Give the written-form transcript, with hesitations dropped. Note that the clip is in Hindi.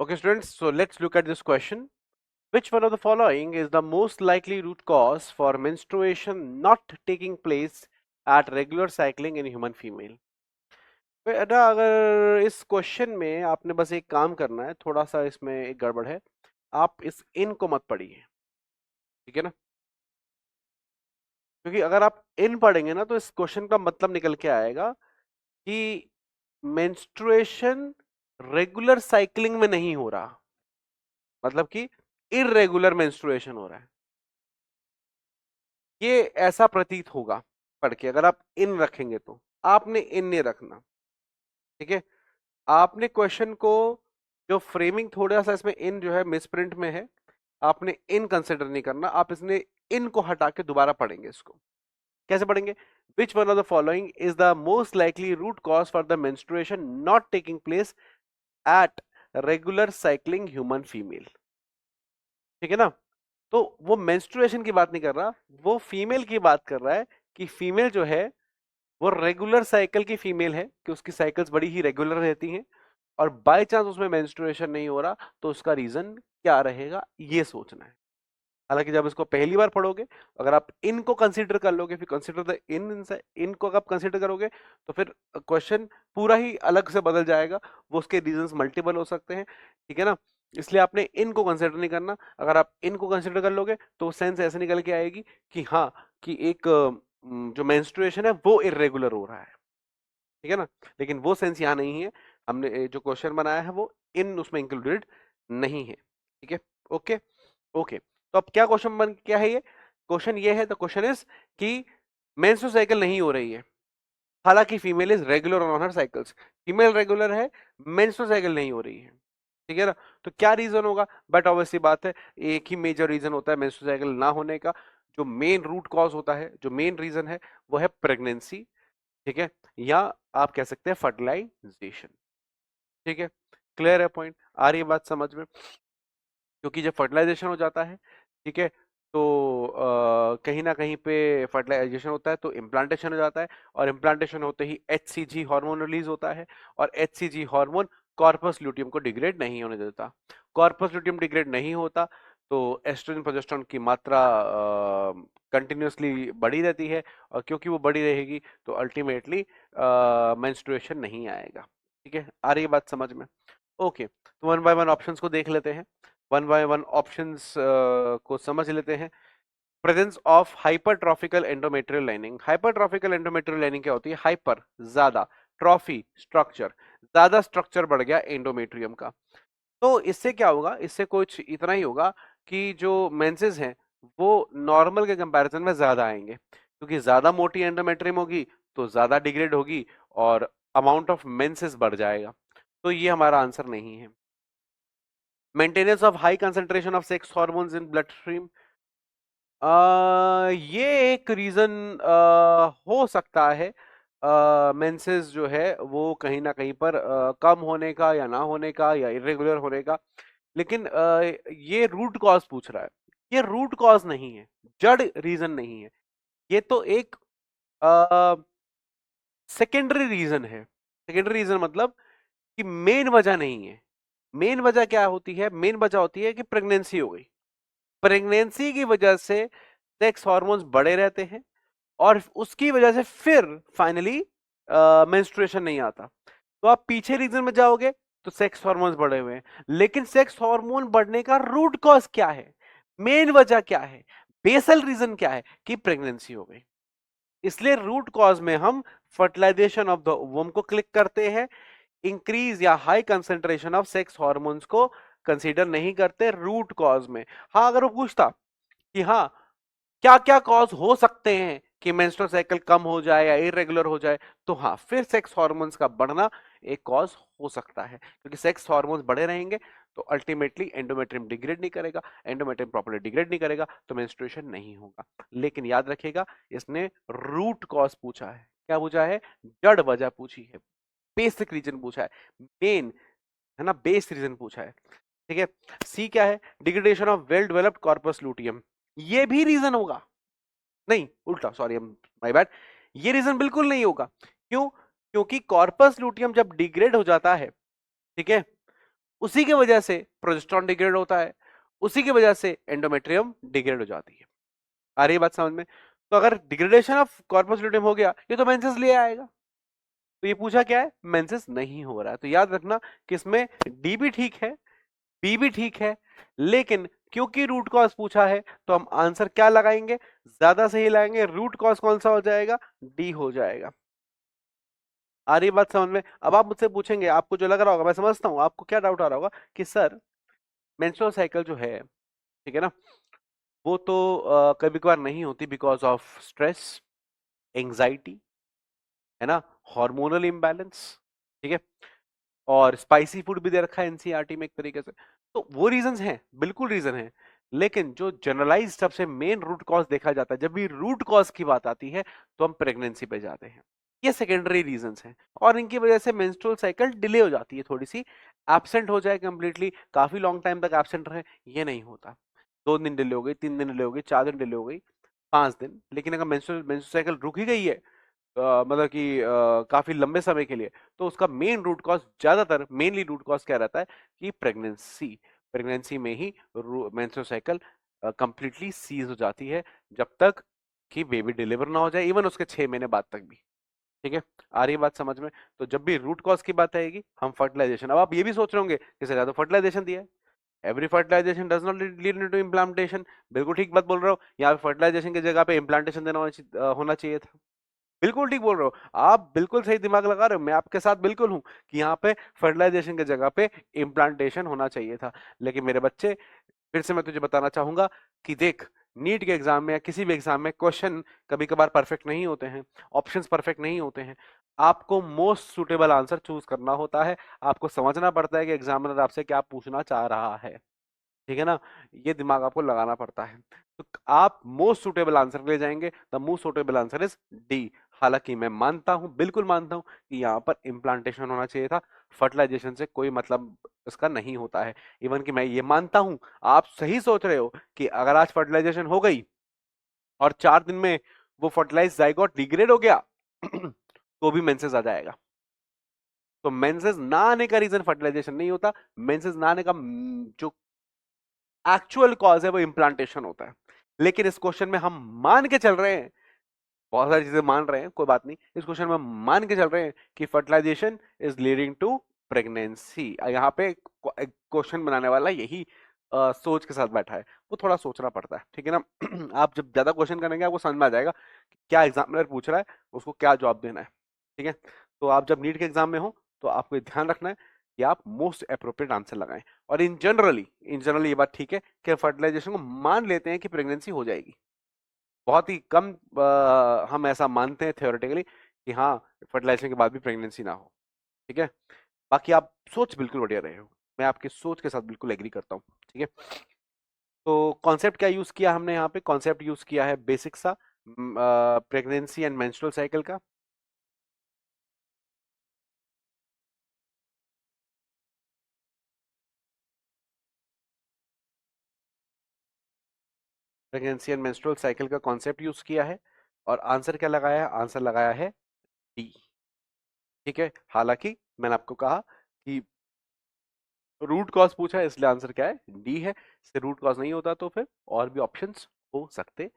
Okay, students, so let's look at this question. Which one of the following is the most likely root cause for menstruation not taking place at regular cycling in human female? बेटा अगर इस क्वेश्चन में आपने बस एक काम करना है, थोड़ा सा इसमें एक गड़बड़ है। आप इस इन को मत पढ़िए, ठीक है ना? क्योंकि अगर आप इन पढ़ेंगे ना तो इस क्वेश्चन का मतलब निकल के आएगा कि मेंस्ट्रुएशन रेगुलर साइक्लिंग में नहीं हो रहा, मतलब कि इरेगुलर मेंस्ट्रुएशन हो रहा है। ये ऐसा प्रतीत होगा पढ़ के, अगर आप इन रखेंगे तो। आपने इन नहीं रखना, ठीक है? आपने क्वेश्चन को जो फ्रेमिंग थोड़ा सा इसमें इन जो है मिसप्रिंट में है, आपने इन कंसिडर नहीं करना, आप इसने इन को हटा के दोबारा पढ़ेंगे इसको। कैसे पढ़ेंगे? Which one of the following is the most likely root cause for the menstruation not taking place at regular cycling human female? ठीक है ना? तो वो मेंस्ट्रुएशन की बात नहीं कर रहा, वो फीमेल की बात कर रहा है कि फीमेल जो है वो रेगुलर साइकिल की फीमेल है, कि उसकी साइकिल्स बड़ी ही रेगुलर रहती हैं और बाय चांस उसमें मेंस्ट्रुएशन नहीं हो रहा, तो उसका रीजन क्या रहेगा, ये सोचना है। हालांकि जब इसको पहली बार पढ़ोगे, अगर आप इनको कंसीडर कर लोगे, फिर कंसीडर द इन को आप कंसीडर करोगे, तो फिर क्वेश्चन पूरा ही अलग से बदल जाएगा। वो उसके रीजंस मल्टीपल हो सकते हैं, ठीक है ना? इसलिए आपने इनको कंसीडर नहीं करना। अगर आप इनको कंसीडर कर लोगे तो सेंस ऐसे निकल के आएगी कि हाँ, कि एक जो मेंस्ट्रुएशन है वो इरेगुलर हो रहा है, ठीक है ना? लेकिन वो सेंस यहाँ नहीं है। हमने जो क्वेश्चन बनाया है वो इन उसमें इंक्लूडेड नहीं है, ठीक है? Okay okay. तो अब क्या क्वेश्चन बन क्या है? ये क्वेश्चन ये है, द क्वेश्चन इज कि मेंस्ट्रुअल साइकिल नहीं हो रही है, हालांकि female is regular on her cycles. Female regular है, मेंस्ट्रुअल साइकिल नहीं हो रही है, ठीक है ना? तो क्या रीजन होगा? बट ऑब्वियसली बात है, एक ही मेजर रीजन होता है मेंस्ट्रुअल साइकिल ना होने का। जो मेन रूट कॉज होता है, जो मेन रीजन है, वो है प्रेगनेंसी, ठीक है? या आप कह सकते हैं फर्टिलाइजेशन, ठीक है? क्लियर है पॉइंट? आ रही है बात समझ में? क्योंकि जब फर्टिलाइजेशन हो जाता है, ठीक है, तो कहीं ना कहीं पे फर्टिलाइजेशन होता है तो इम्प्लांटेशन हो जाता है, और इम्प्लांटेशन होते ही एचसीजी हार्मोन रिलीज होता है, और एचसीजी हार्मोन कॉर्पस ल्यूटियम को डिग्रेड नहीं होने देता। कॉर्पस ल्यूटियम डिग्रेड नहीं होता तो एस्ट्रोजन प्रोजेस्टेरोन की मात्रा कंटिन्यूअसली बढ़ी रहती है, और क्योंकि वो बढ़ी रहेगी तो अल्टीमेटली मेंस्ट्रुएशन नहीं आएगा, ठीक है? आ रही है बात समझ में? ओके, तो वन बाय वन ऑप्शंस को देख लेते हैं, वन बाय वन ऑप्शंस को समझ लेते हैं। Presence of hypertrophical endometrial lining. Hypertrophical endometrial lining क्या होती है? हाइपर ज्यादा, ट्रॉफी स्ट्रक्चर, ज्यादा स्ट्रक्चर बढ़ गया एंडोमेट्रियम का। तो इससे क्या होगा? इससे कुछ इतना ही होगा कि जो मेंसेस हैं वो नॉर्मल के कंपैरिजन में ज्यादा आएंगे, क्योंकि ज्यादा मोटी एंडोमेट्रियम होगी तो ज्यादा डिग्रेड होगी और अमाउंट ऑफ मेंसेस बढ़ जाएगा। तो ये हमारा आंसर नहीं है। Maintenance of high concentration of sex hormones in blood stream, ये एक रीजन हो सकता है। मेंसेस जो है वो कहीं ना कहीं पर कम होने का या ना होने का या इरेगुलर होने का, लेकिन ये रूट कॉज पूछ रहा है। ये रूट कॉज नहीं है, जड़ रीजन नहीं है, ये तो एक सेकेंडरी रीजन है। सेकेंडरी रीजन मतलब कि मेन वजह नहीं है। मेन वजह क्या होती है? मेन वजह होती है कि प्रेगनेंसी हो गई। प्रेगनेंसी की वजह से सेक्स हार्मोन्स बढ़े रहते हैं, और उसकी वजह से फिर फाइनली मेंस्ट्रुएशन नहीं आता। तो आप पीछे रीजन में जाओगे तो सेक्स हार्मोन्स बढ़े हुए हैं, लेकिन सेक्स हार्मोन बढ़ने का रूट कॉज क्या है? मेन वजह क्या है? बेसल रीजन क्या है? कि प्रेगनेंसी हो गई। इसलिए रूट कॉज में हम फर्टिलाइजेशन ऑफ द वोम को क्लिक करते हैं, इंक्रीज या high concentration of sex hormones को कंसीडर नहीं करते रूट कॉज में। हाँ, अगर वो पूछता कि हाँ, क्या क्या कॉज हो सकते हैं कि मेंस्ट्रुअल साइकिल कम हो जाए या इरेगुलर हो जाए, तो हाँ, फिर सेक्स हार्मोन्स का बढ़ना एक कॉज हो सकता है, क्योंकि सेक्स हार्मोन्स बढ़े रहेंगे तो अल्टीमेटली एंडोमेट्रियम डिग्रेड नहीं करेगा, एंडोमेट्रियम प्रॉपर्ली डिग्रेड नहीं करेगा तो मेंस्ट्रुएशन नहीं होगा। लेकिन याद रखिएगा, इसने रूट कॉज पूछा है। क्या पूछा है? जड़ वजह पूछी है, बेसिक रीजन पूछा है, मेन, है ना, बेस रीजन पूछा है, ठीक है? सी क्या है? Degradation of well developed corpus luteum. ये भी रीजन होगा? नहीं, उल्टा, सॉरी, माय बैड। ये रीजन बिल्कुल नहीं होगा। क्यों? क्योंकि कॉर्पस लूटियम जब डिग्रेड हो जाता है, ठीक है, उसी की वजह से प्रोजेस्टेरॉन डिग्रेड होता है, उसी की वजह से एंडोमेट्रियम डिग्रेड हो जाती है। आ रही है बात समझ में? तो अगर डिग्रेडेशन ऑफ कॉर्पस ल्यूटेम हो गया, ये तो मेंसेस ले आएगा। तो ये पूछा क्या है, मेंसेस नहीं हो रहा है। तो याद रखना कि इसमें डी भी ठीक है, बी भी ठीक है, लेकिन क्योंकि रूट कॉज पूछा है तो हम आंसर क्या लगाएंगे, ज्यादा सही लगाएंगे, रूट कॉज कौन सा हो जाएगा, डी हो जाएगा। आ रही बात समझ में? अब आप मुझसे पूछेंगे, आपको जो लग रहा होगा, मैं समझता हूं आपको क्या डाउट आ रहा होगा कि सर मेंस्ट्रुअल साइकिल जो है, ठीक है ना, वो तो कभी कभार नहीं होती बिकॉज ऑफ स्ट्रेस, एंजाइटी, है ना, हार्मोनल इम्बैलेंस, ठीक है, और स्पाइसी फूड भी दे रखा है एनसीईआरटी में एक तरीके से। तो वो रीजंस हैं, बिल्कुल रीजन है, लेकिन जो जनरलाइज सबसे मेन रूट कॉज देखा जाता है, जब भी रूट कॉज की बात आती है तो हम प्रेगनेंसी पे जाते हैं। ये सेकेंडरी रीजंस हैं और इनकी वजह से मेंस्ट्रुअल साइकिल डिले हो जाती है, थोड़ी सी एब्सेंट हो जाए कंप्लीटली, काफी लॉन्ग टाइम तक एब्सेंट रहे, ये नहीं होता। 2 दिन डिले हो गई, 3 दिन डिले हो गई, 4 दिन डिले हो गई, 5 दिन, लेकिन अगर मेंस्ट्रुअल साइकिल रुक ही गई है मतलब कि काफी लंबे समय के लिए, तो उसका मेन रूट कॉज, ज्यादातर मेनली रूट कॉज क्या रहता है कि प्रेगनेंसी, प्रेगनेंसी में ही मेंस्ट्रुअल साइकिल कंप्लीटली सीज हो जाती है, जब तक कि बेबी डिलीवर ना हो जाए, इवन उसके 6 महीने बाद तक भी। ठीक है, आ रही है बात समझ में? तो जब भी रूट कॉज की बात आएगी हम फर्टिलाइजेशन, अब आप ये भी सोच रहे होंगे कि सर तो फर्टिलाइजेशन दिया है, every fertilisation does not lead into implantation. बिल्कुल ठीक बात बोल रहे हो, यहाँ पे फर्टिलाइजेशन की जगह पे इम्प्लांटेशन देना होना चाहिए था। बिल्कुल ठीक बोल रहे हो आप, बिल्कुल सही दिमाग लगा रहे हो, मैं आपके साथ बिल्कुल हूं कि यहाँ पे फर्टिलाइजेशन की जगह पे इम्प्लांटेशन होना चाहिए था। लेकिन मेरे बच्चे, फिर से मैं तुझे बताना चाहूंगा कि देख, नीट के एग्जाम में या किसी भी एग्जाम में क्वेश्चन कभी कभार परफेक्ट नहीं होते हैं, ऑप्शंस परफेक्ट नहीं होते हैं, आपको मोस्ट सुटेबल आंसर चूज करना होता है, आपको समझना पड़ता है कि एग्जामिनर आपसे क्या पूछना चाह रहा है, ठीक है ना, ये दिमाग आपको लगाना पड़ता है। तो आप मोस्ट सुटेबल आंसर ले जाएंगे, the most suitable answer is D. हालांकि मैं मानता हूं, बिल्कुल मानता हूं कि यहाँ पर इम्प्लांटेशन होना चाहिए था, फर्टिलाइजेशन से कोई मतलब इसका नहीं होता है। इवन कि मैं ये मानता हूं, आप सही सोच रहे हो कि अगर आज फर्टिलाइजेशन हो गई और 4 दिन में वो फर्टिलाइज जाइगोट डिग्रेड हो गया तो भी मेंसेस आ जाएगा। तो मेंसेस ना आने का रीजन फर्टिलाइजेशन नहीं होता, मेंसेस ना आने का जो एक्चुअल कॉज है वो इम्प्लांटेशन होता है। लेकिन इस क्वेश्चन में हम मान के चल रहे हैं, बहुत सारी चीजें मान रहे हैं, कोई बात नहीं, इस क्वेश्चन में मान के चल रहे हैं कि fertilisation is leading to pregnancy. यहाँ पे क्वेश्चन बनाने वाला यही सोच के साथ बैठा है, वो थोड़ा सोचना पड़ता है, ठीक है ना। आप जब ज्यादा क्वेश्चन करेंगे आपको समझ में आ जाएगा कि क्या एग्जामिनर पूछ रहा है, उसको क्या जवाब देना है, ठीक है। तो आप जब नीट के एग्जाम में हो तो आपको ये ध्यान रखना है कि आप मोस्ट अप्रोप्रिएट आंसर लगाएं। और इन जनरली ये बात ठीक है कि फर्टिलाइजेशन को मान लेते हैं कि प्रेगनेंसी हो जाएगी, बहुत ही कम हम ऐसा मानते हैं थ्योरेटिकली कि हाँ फर्टिलाइजेशन के बाद भी प्रेगनेंसी ना हो, ठीक है। बाकी आप सोच बिल्कुल बढ़िया रहे हो, मैं आपकी सोच के साथ बिल्कुल एग्री करता हूँ, ठीक है। तो कॉन्सेप्ट क्या यूज किया हमने यहाँ पे, कॉन्सेप्ट यूज किया है बेसिक सा प्रेगनेंसी एंड मेंस्ट्रुअल साइकिल का। प्रेगनेंसी एंड मेंस्ट्रुअल साइकिल का कॉन्सेप्ट यूज किया है और आंसर क्या लगाया है, आंसर लगाया है डी, ठीक है। हालांकि मैंने आपको कहा कि रूट कॉज पूछा है, इसलिए आंसर क्या है, डी है। इससे रूट कॉज नहीं होता तो फिर और भी ऑप्शंस हो सकते